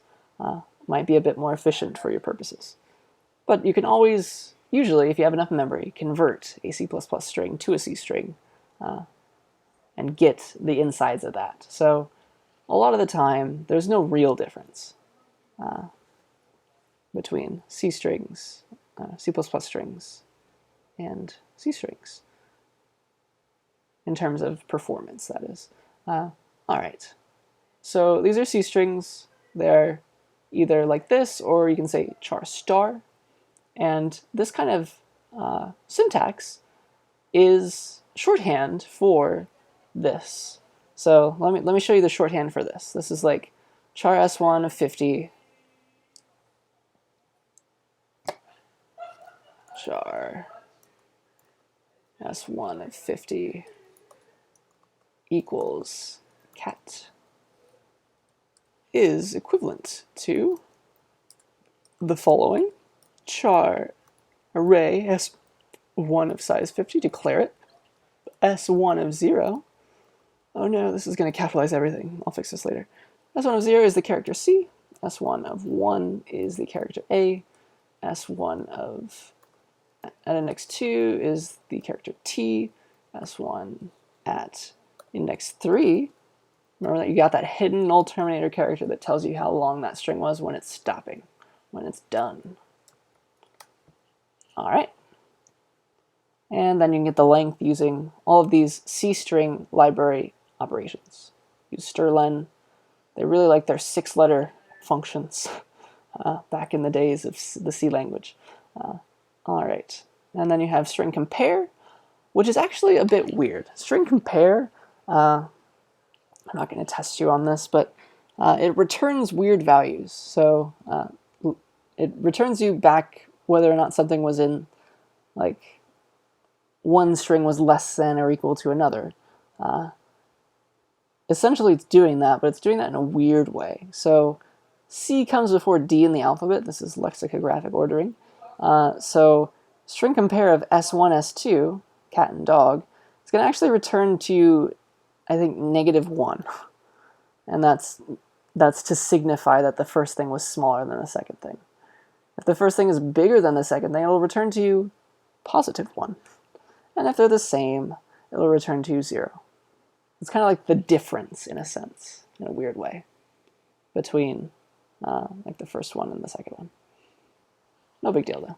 might be a bit more efficient for your purposes. But you can always, usually, if you have enough memory, convert a C++ string to a C string and get the insides of that. So a lot of the time, there's no real difference between C strings, C++ strings, and C strings in terms of performance, that is. All right. So these are C strings. They're either like this, or you can say char star. And this kind of syntax is shorthand for this. So let me show you the shorthand for this. This is like char s1 of 50, char s1 of 50 equals cat is equivalent to the following. Char array s1 of size 50, declare it. s1 of 0. Oh no, this is going to capitalize everything. I'll fix this later. s1 of 0 is the character C. s1 of 1 is the character A. s1 of at index 2 is the character T. s1 at index 3. Remember that you got that hidden null terminator character that tells you how long that string was when it's stopping, when it's done. All right. And then you can get the length using all of these C string library operations. Use strlen. They really like their 6-letter functions back in the days of the C language. All right. And then you have string compare, which is actually a bit weird. String compare, I'm not going to test you on this, but it returns weird values. So it returns you back whether or not something was in, like, one string was less than or equal to another. Essentially, it's doing that, but it's doing that in a weird way. So C comes before D in the alphabet. This is lexicographic ordering. So string compare of S1, S2, cat and dog, is going to actually return to, I think, -1. And that's to signify that the first thing was smaller than the second thing. If the first thing is bigger than the second thing, it will return to you +1. And if they're the same, it will return to you 0. It's kind of like the difference, in a sense, in a weird way, between like the first one and the second one. No big deal,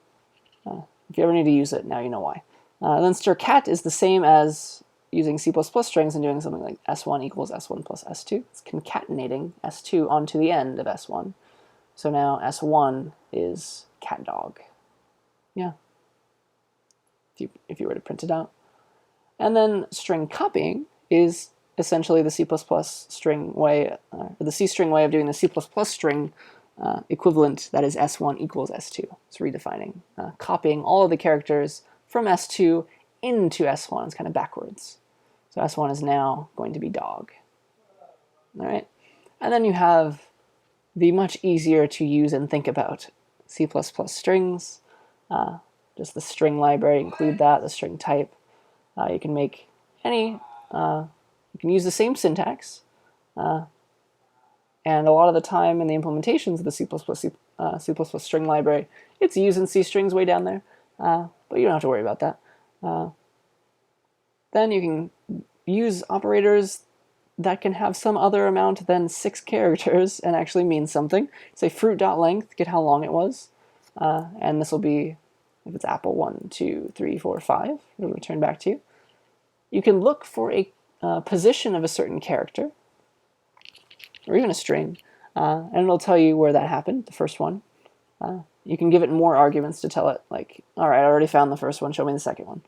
though. If you ever need to use it, now you know why. Then strcat is the same as using C++ strings and doing something like S1 equals S1 plus S2. It's concatenating S2 onto the end of S1. So now S1 is cat dog. Yeah. If you were to print it out. And then string copying is essentially the C++ string way, the C string way of doing the C++ string equivalent, that is S1 equals S2. It's redefining, copying all of the characters from S2 into S1. It's kind of backwards. So S1 is now going to be dog. All right. And then you have the much easier to use and think about C++ strings. Just the string library, include that, the string type. You can make any, you can use the same syntax, and a lot of the time in the implementations of the C++ string library, it's using C strings way down there, but you don't have to worry about that. Then you can use operators that can have some other amount than 6 characters and actually mean something. Say fruit.length, get how long it was, and this will be, if it's apple 1, 2, 3, 4, 5, it'll return back to you. You can look for a position of a certain character, or even a string, and it'll tell you where that happened, the first one. You can give it more arguments to tell it, like, all right, I already found the first one, show me the second one.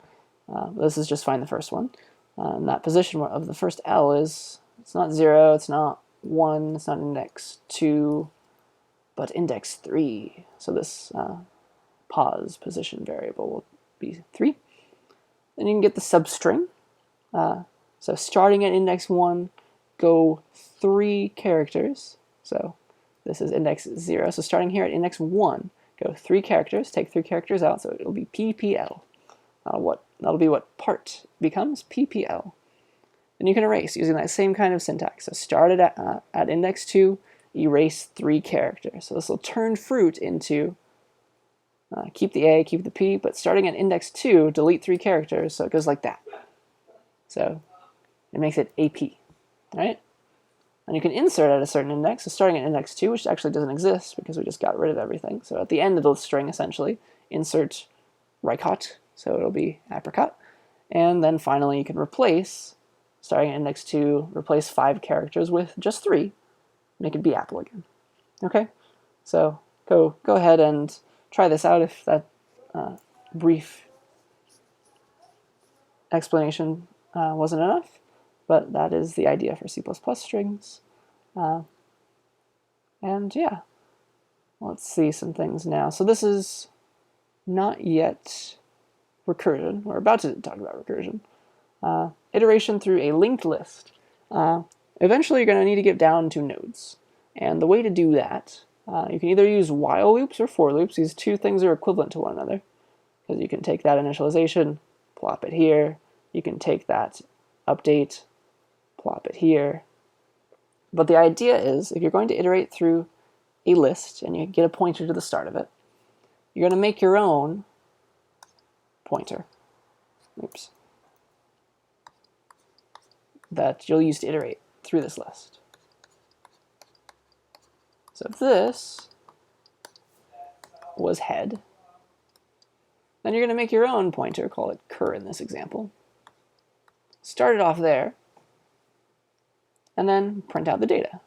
This is just find the first one. And that position of the first L is, it's not 0, it's not 1, it's not index 2, but index 3. So this pause position variable will be 3. Then you can get the substring. So starting at index 1, go 3 characters. So this is index 0. So starting here at index 1, go 3 characters, take 3 characters out, so it'll be PPL. That'll be what part becomes, PPL. Then you can erase using that same kind of syntax. So start at index 2, erase 3 characters. So this will turn fruit into keep the A, keep the P, but starting at index 2, delete 3 characters, so it goes like that. So it makes it AP, right? And you can insert at a certain index, so starting at index 2, which actually doesn't exist because we just got rid of everything. So at the end of the string, essentially, insert Ricot, so it'll be apricot. And then finally you can replace, starting at index 2, replace 5 characters with just 3, make it be apple again. Okay? So go ahead and try this out if that brief explanation wasn't enough. But that is the idea for C++ strings. And yeah, let's see some things now. So this is not yet recursion. We're about to talk about recursion. Iteration through a linked list. Eventually you're going to need to get down to nodes. And the way to do that, you can either use while loops or for loops. These two things are equivalent to one another. Because you can take that initialization, plop it here. You can take that update, plop it here. But the idea is, if you're going to iterate through a list and you get a pointer to the start of it, you're going to make your own pointer. Oops. That you'll use to iterate through this list. So if this was head, then you're going to make your own pointer, call it cur in this example. Start it off there, and then print out the data.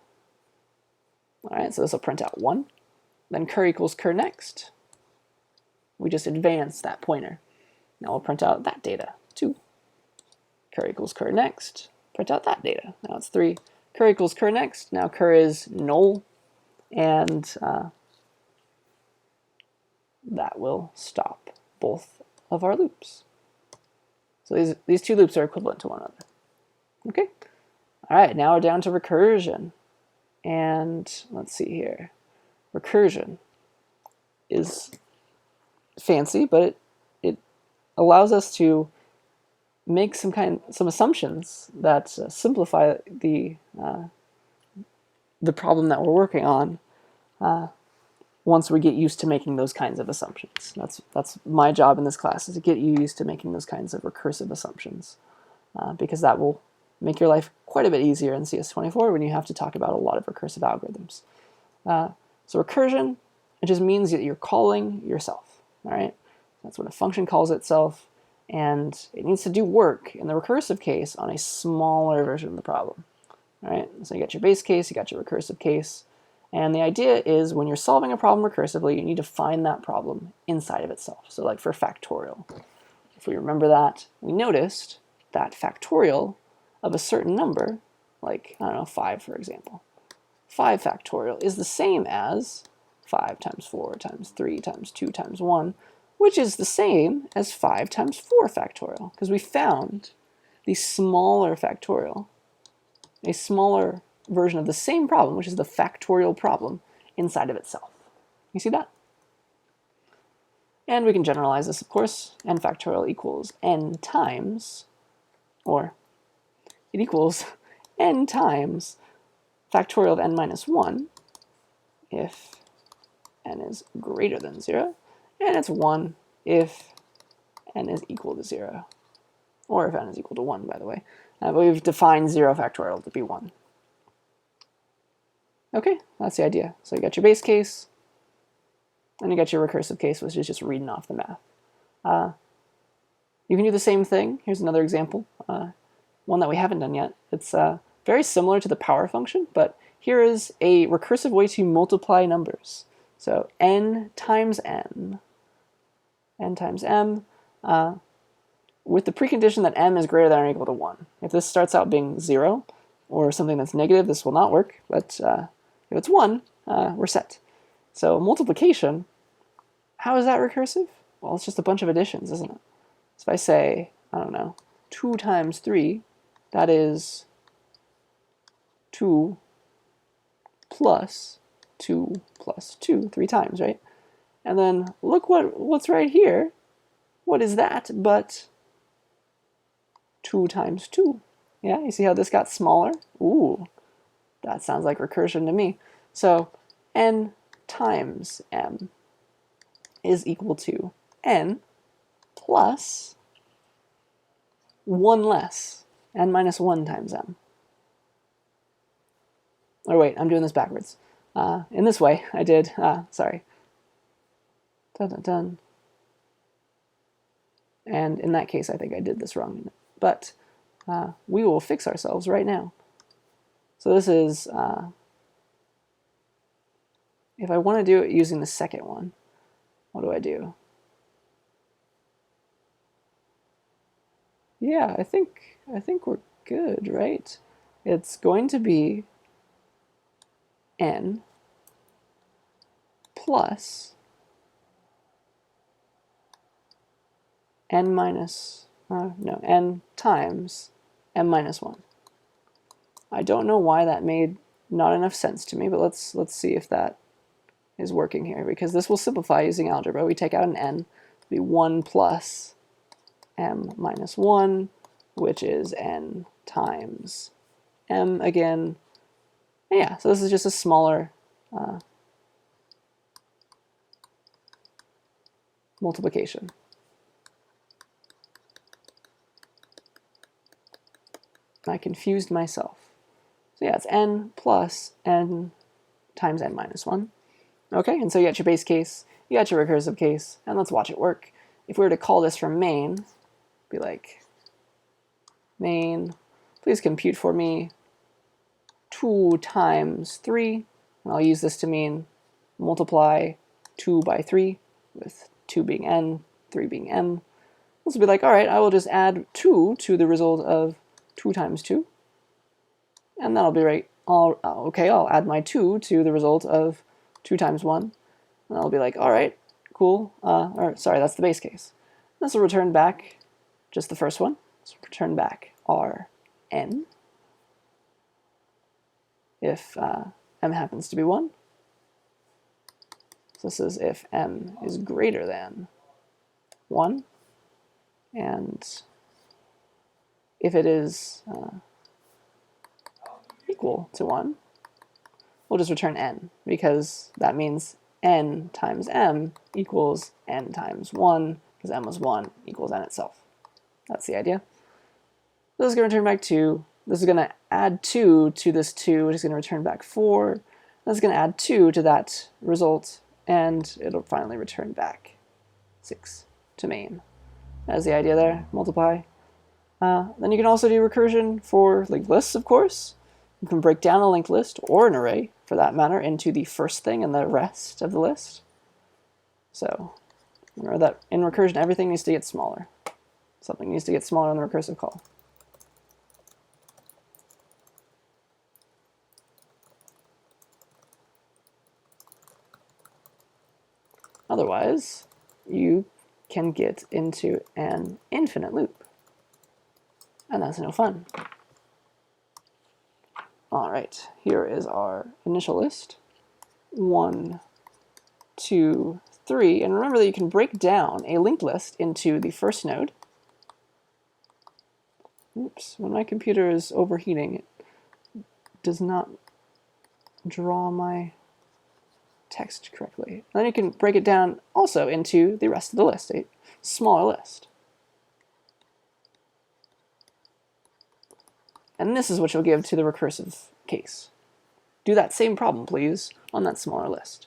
All right, so this will print out 1. Then cur equals cur next. We just advance that pointer. Now we'll print out that data, 2. Cur equals cur next. Print out that data. Now it's 3. Cur equals cur next. Now cur is null, and that will stop both of our loops. So these two loops are equivalent to one another. Okay? All right, now we're down to recursion. And let's see here. Recursion is fancy, but it allows us to make some assumptions that simplify the problem that we're working on once we get used to making those kinds of assumptions. That's my job in this class, is to get you used to making those kinds of recursive assumptions, because that will make your life quite a bit easier in CS24 when you have to talk about a lot of recursive algorithms. So recursion, it just means that you're calling yourself, all right? That's when a function calls itself, and it needs to do work in the recursive case on a smaller version of the problem, all right? So you got your base case, you got your recursive case, and the idea is when you're solving a problem recursively, you need to find that problem inside of itself. So like for factorial, if we remember that, we noticed that factorial of a certain number, like, I don't know, 5 for example. 5 factorial is the same as 5 times 4 times 3 times 2 times 1, which is the same as 5 times 4 factorial, because we found the smaller factorial, a smaller version of the same problem, which is the factorial problem, inside of itself. You see that? And we can generalize this, of course. N factorial equals n times, or it equals n times factorial of n minus 1 if n is greater than 0, and it's 1 if n is equal to 0, or if n is equal to 1, by the way. But we've defined 0 factorial to be 1. Okay, that's the idea. So you got your base case, and you got your recursive case, which is just reading off the math. You can do the same thing. Here's another example, one that we haven't done yet. It's very similar to the power function, but here is a recursive way to multiply numbers. So n times m, with the precondition that m is greater than or equal to 1. If this starts out being 0, or something that's negative, this will not work, but if it's 1, we're set. So multiplication, how is that recursive? Well, it's just a bunch of additions, isn't it? So if I say, I don't know, 2 times 3, that is 2 plus 2 plus 2, 3 times, right? And then look what's right here. What is that but 2 times 2? Yeah, you see how this got smaller? Ooh, that sounds like recursion to me. So n times m is equal to n plus 1 less, n minus 1 times m. Or wait, I'm doing this backwards. In this way, I did, sorry. Dun, dun, dun. And in that case, I think I did this wrong. But we will fix ourselves right now. So this is, if I want to do it using the second one, what do I do? Yeah, I think we're good, right? It's going to be n plus n minus, no, n times m minus 1. I don't know why that made not enough sense to me, but let's see if that is working here, because this will simplify using algebra. We take out an n, it'll be 1 plus m minus 1, which is n times m again. And yeah, so this is just a smaller multiplication. I confused myself. So yeah, it's n plus n times n minus 1. Okay, and so you got your base case, you got your recursive case, and let's watch it work. If we were to call this from main, be like, main, please compute for me 2 times 3, and I'll use this to mean multiply 2 by 3, with 2 being n, 3 being m. This will be like, all right, I will just add 2 to the result of 2 times 2, and that'll be right. Okay, I'll add my 2 to the result of 2 times 1, and I'll be like, all right, cool, or sorry, that's the base case. This will return back just the first one. This will return back Rn if m happens to be 1. So this is if m is greater than 1, and if it is equal to 1, we'll just return n, because that means n times m equals n times 1, because m was 1 equals n itself. That's the idea. This is going to return back 2. This is going to add 2 to this 2, which is going to return back 4. This is going to add 2 to that result, and it'll finally return back 6 to main. That's the idea there, multiply. Then you can also do recursion for linked lists, of course. You can break down a linked list, or an array, for that matter, into the first thing and the rest of the list. So remember that in recursion, everything needs to get smaller. Something needs to get smaller in the recursive call. Otherwise, you can get into an infinite loop. And that's no fun. All right, here is our initial list. 1, 2, 3. And remember that you can break down a linked list into the first node. Oops, when my computer is overheating, it does not draw my text correctly. And then you can break it down also into the rest of the list, a smaller list. And this is what you'll give to the recursive case. Do that same problem, please, on that smaller list.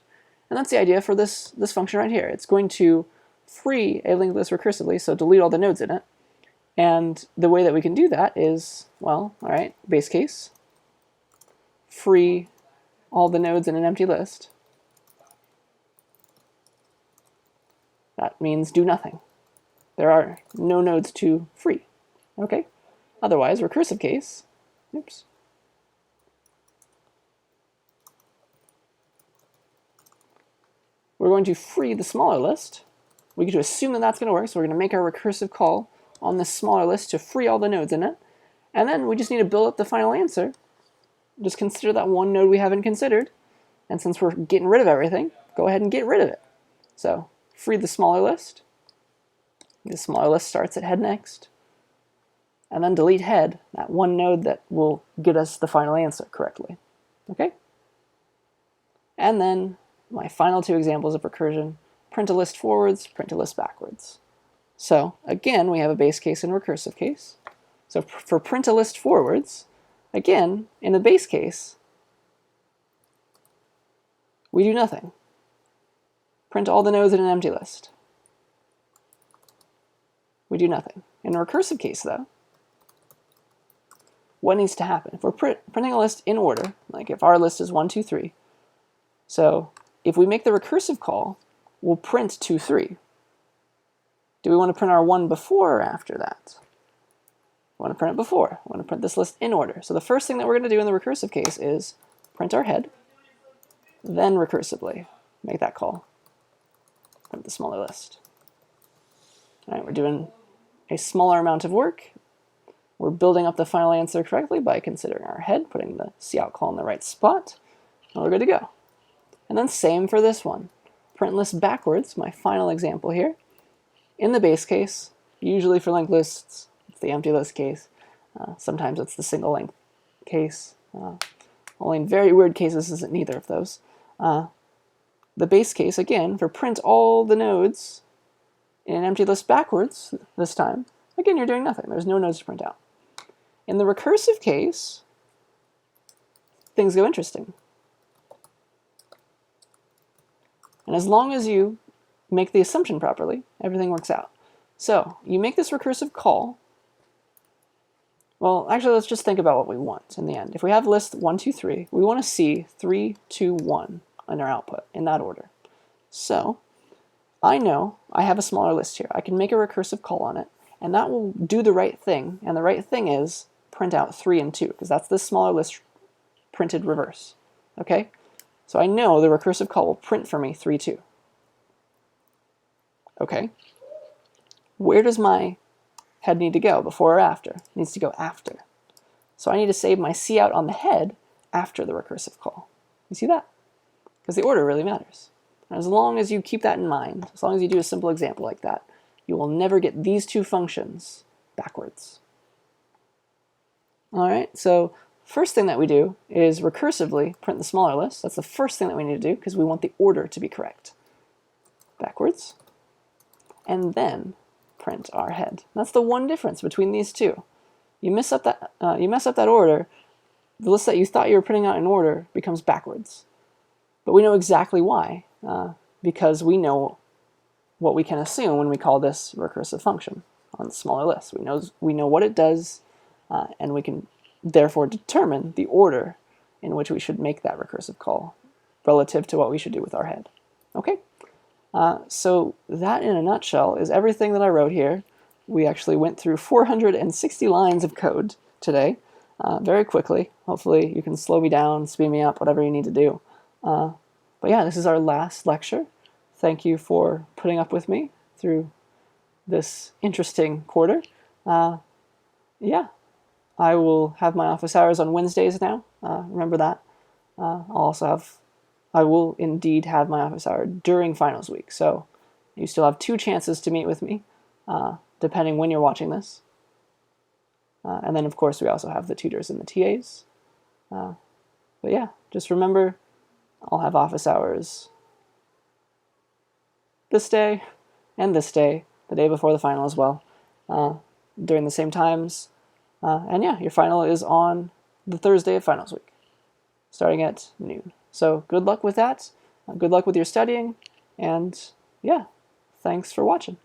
And that's the idea for this function right here. It's going to free a linked list recursively, so delete all the nodes in it. And the way that we can do that is, well, all right, base case, free all the nodes in an empty list. That means do nothing. There are no nodes to free. Okay? Otherwise, recursive case, oops. we're going to free the smaller list. We get to assume that that's going to work, so we're going to make our recursive call on this smaller list to free all the nodes in it. And then we just need to build up the final answer. Just consider that one node we haven't considered. And since we're getting rid of everything, go ahead and get rid of it. So free the smaller list. The smaller list starts at head next. And then delete head, that one node that will get us the final answer correctly. Okay? And then my final two examples of recursion, print a list forwards, print a list backwards. So again, we have a base case and recursive case. So for print a list forwards, again, in the base case, we do nothing. Print all the nodes in an empty list. We do nothing. In a recursive case, though, what needs to happen? If we're printing a list in order, like if our list is 1, 2, 3, so if we make the recursive call, we'll print 2, 3. Do we want to print our 1 before or after that? We want to print it before. We want to print this list in order. So the first thing that we're going to do in the recursive case is print our head, then recursively make that call. Print the smaller list. All right, we're doing a smaller amount of work. We're building up the final answer correctly by considering our head, putting the cout call in the right spot, and we're good to go. And then same for this one. Print list backwards, my final example here. In the base case, usually for linked lists, it's the empty list case. Sometimes it's the single length case. Only in very weird cases is it neither of those. The base case, again, for print all the nodes in an empty list backwards this time, again, you're doing nothing. There's no nodes to print out. In the recursive case, things go interesting. And as long as you make the assumption properly, everything works out. So you make this recursive call. Well, actually, let's just think about what we want in the end. If we have list 1, 2, 3, we want to see 3, 2, 1 in our output in that order. So I know I have a smaller list here. I can make a recursive call on it, and that will do the right thing. And the right thing is print out 3 and 2, because that's the smaller list printed reverse. Okay? So I know the recursive call will print for me 3, 2. Okay. Where does my head need to go, before or after? It needs to go after. So I need to save my cout on the head after the recursive call. You see that? Because the order really matters. And as long as you keep that in mind, as long as you do a simple example like that, you will never get these two functions backwards. All right, so first thing that we do is recursively print the smaller list. That's the first thing that we need to do because we want the order to be correct. Backwards. And then print our head. That's the one difference between these two. You mess up that order, the list that you thought you were printing out in order becomes backwards. But we know exactly why, because we know what we can assume when we call this recursive function on the smaller list. We know what it does, and we can therefore determine the order in which we should make that recursive call relative to what we should do with our head. Okay? So that in a nutshell is everything that I wrote here. We actually went through 460 lines of code today, very quickly. Hopefully you can slow me down, speed me up, whatever you need to do. But yeah, this is our last lecture. Thank you for putting up with me through this interesting quarter. Yeah, I will have my office hours on Wednesdays now. Remember that. I will indeed have my office hour during finals week. So you still have 2 chances to meet with me, depending when you're watching this. And then, of course, we also have the tutors and the TAs. But yeah, just remember, I'll have office hours this day and this day, the day before the final as well, during the same times. And yeah, your final is on the Thursday of finals week, starting at noon. So good luck with that. Good luck with your studying. And yeah, thanks for watching.